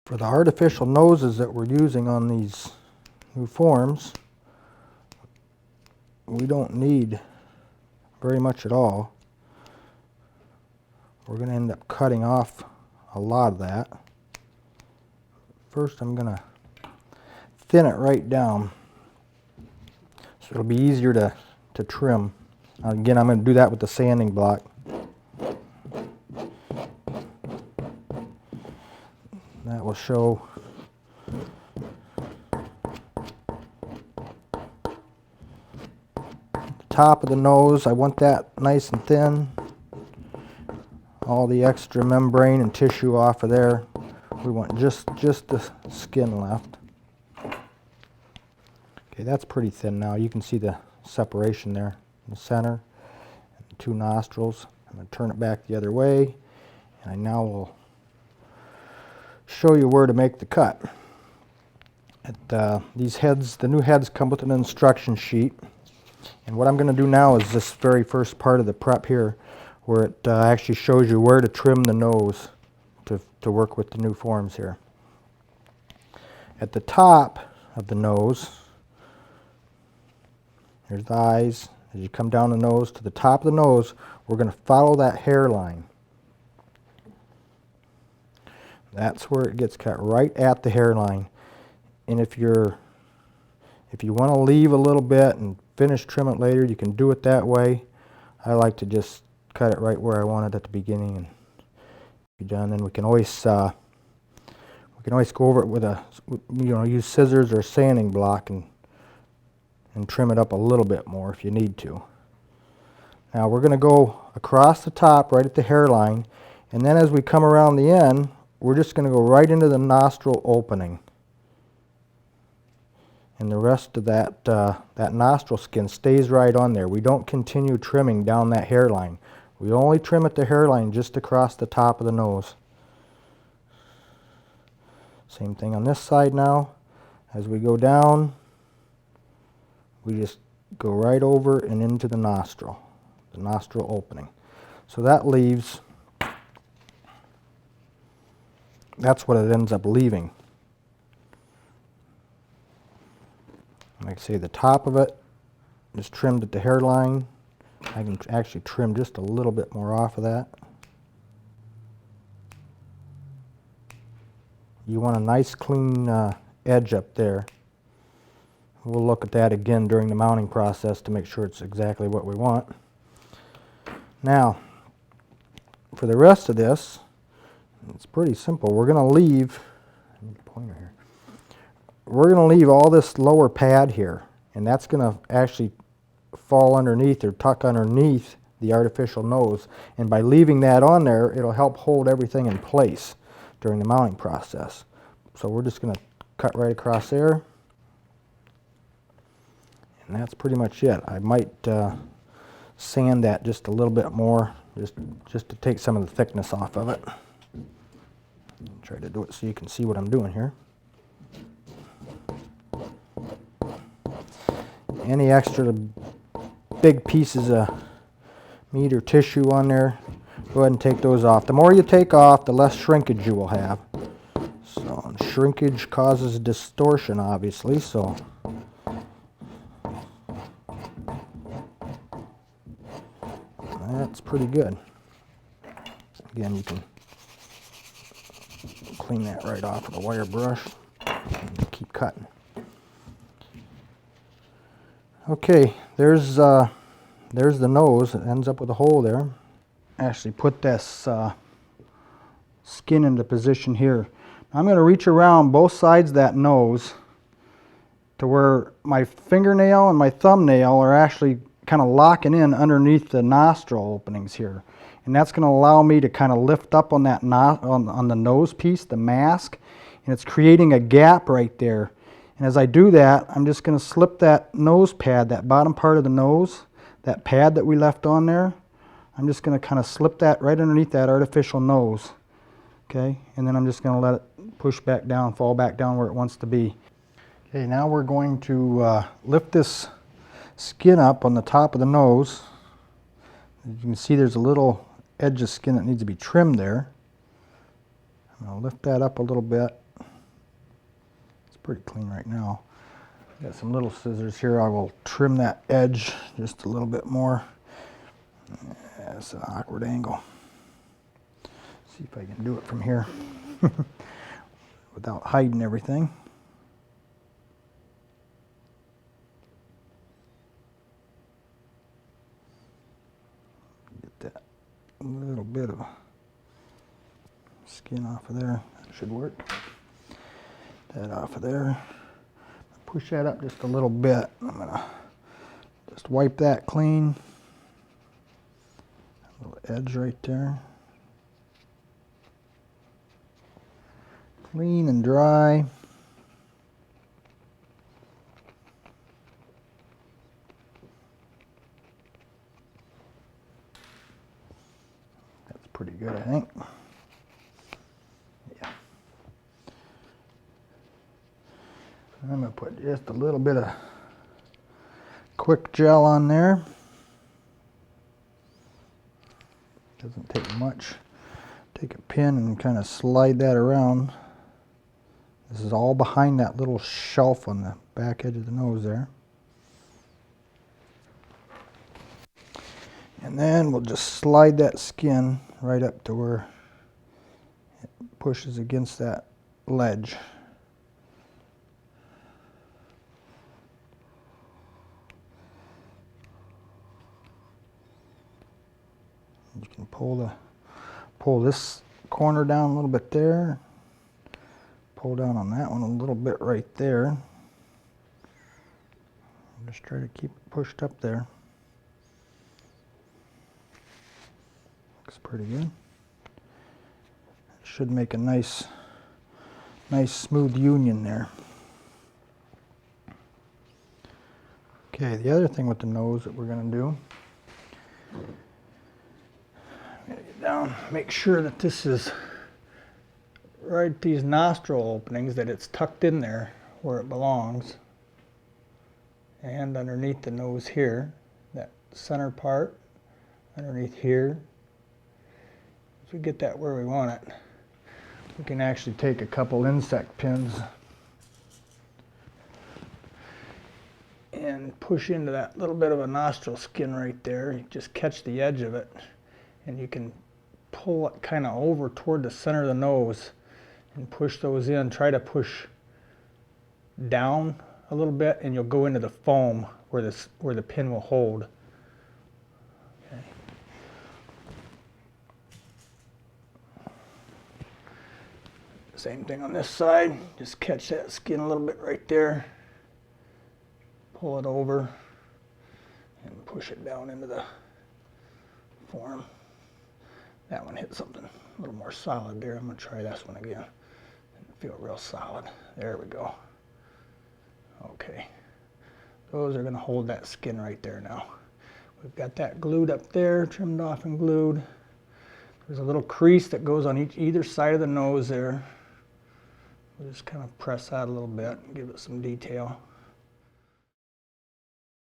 For the artificial noses that we're using on these new forms, we don't need very much at all. We're going to end up cutting off a lot of that. First I'm going to thin it right down so it'll be easier to trim. Again, I'm going to do that with the sanding block. That will show the top of the nose. I want that nice and thin. All the extra membrane and tissue off of there. We want just the skin left. Okay, that's pretty thin now. You can see the separation there in the center and the two nostrils. I'm going to turn it back the other way, and I now will show you where to make the cut. These heads, the new heads come with an instruction sheet, and what I'm going to do now is this very first part of the prep here, where it actually shows you where to trim the nose to work with the new forms here. At the top of the nose, there's the eyes. As you come down the nose to the top of the nose, we're going to follow that hairline. That's where it gets cut, right at the hairline. And if you want to leave a little bit and finish trim it later, you can do it that way. I like to just cut it right where I want it at the beginning and be done. Then we can always go over it with use scissors or sanding block and trim it up a little bit more if you need to. Now we're going to go across the top right at the hairline, and then as we come around the end, we're just going to go right into the nostril opening. And the rest of that nostril skin stays right on there. We don't continue trimming down that hairline. We only trim at the hairline just across the top of the nose. Same thing on this side now. As we go down, we just go right over and into the nostril opening. So that leaves, that's what it ends up leaving. Like I say, the top of it is trimmed at the hairline. I can actually trim just a little bit more off of that. You want a nice clean edge up there. We'll look at that again during the mounting process to make sure it's exactly what we want. Now, for the rest of this, it's pretty simple. We're going to leave, pointer here. We're going to leave all this lower pad here, and that's going to actually fall underneath or tuck underneath the artificial nose. And by leaving that on there, it'll help hold everything in place during the mounting process. So we're just going to cut right across there. And that's pretty much it. I might sand that just a little bit more, just to take some of the thickness off of it. Try to do it so you can see what I'm doing here. Any extra big pieces of meat or tissue on there, go ahead and take those off. The more you take off, the less shrinkage you will have. So shrinkage causes distortion, obviously, so that's pretty good. Again, you can clean that right off with a wire brush and keep cutting. Okay, there's the nose. It ends up with a hole there. Actually put this skin into position here. I'm going to reach around both sides of that nose to where my fingernail and my thumbnail are actually kind of locking in underneath the nostril openings here. And that's going to allow me to kind of lift up on that on the nose piece, the mask, and it's creating a gap right there. And as I do that, I'm just going to slip that nose pad, that bottom part of the nose, that pad that we left on there, I'm just going to kind of slip that right underneath that artificial nose. Okay, and then I'm just going to let it push back down, fall back down where it wants to be. Okay, now we're going to lift this skin up on the top of the nose. As you can see, there's a little edge of skin that needs to be trimmed there. I'm going to lift that up a little bit. pretty clean right now. Got some little scissors here. I will trim that edge just a little bit more. That's an awkward angle. See if I can do it from here without hiding everything. Get that little bit of skin off of there. That should work. That off of there. Push that up just a little bit. I'm gonna just wipe that clean. A little edge right there. Clean and dry. That's pretty good, I think. Yeah. I'm going to put just a little bit of quick gel on there. Doesn't take much. Take a pin and kind of slide that around. This is all behind that little shelf on the back edge of the nose there. And then we'll just slide that skin right up to where it pushes against that ledge. You can pull this corner down a little bit there. Pull down on that one a little bit right there. Just try to keep it pushed up there. Looks pretty good. Should make a nice smooth union there. Okay, the other thing with the nose that we're going to do, I'm going to get down, make sure that this is right, these nostril openings, that it's tucked in there where it belongs, and underneath the nose here, that center part underneath here. If we get that where we want it, we can actually take a couple insect pins and push into that little bit of a nostril skin right there. You just catch the edge of it, and you can pull it kind of over toward the center of the nose and push those in. Try to push down a little bit, and you'll go into the foam where the pin will hold. Okay. Same thing on this side. Just catch that skin a little bit right there. Pull it over and push it down into the form. That one hit something a little more solid there. I'm going to try this one again. Feel real solid. There we go. Okay. Those are going to hold that skin right there now. We've got that glued up there, trimmed off and glued. There's a little crease that goes on either side of the nose there. We'll just kind of press that a little bit and give it some detail.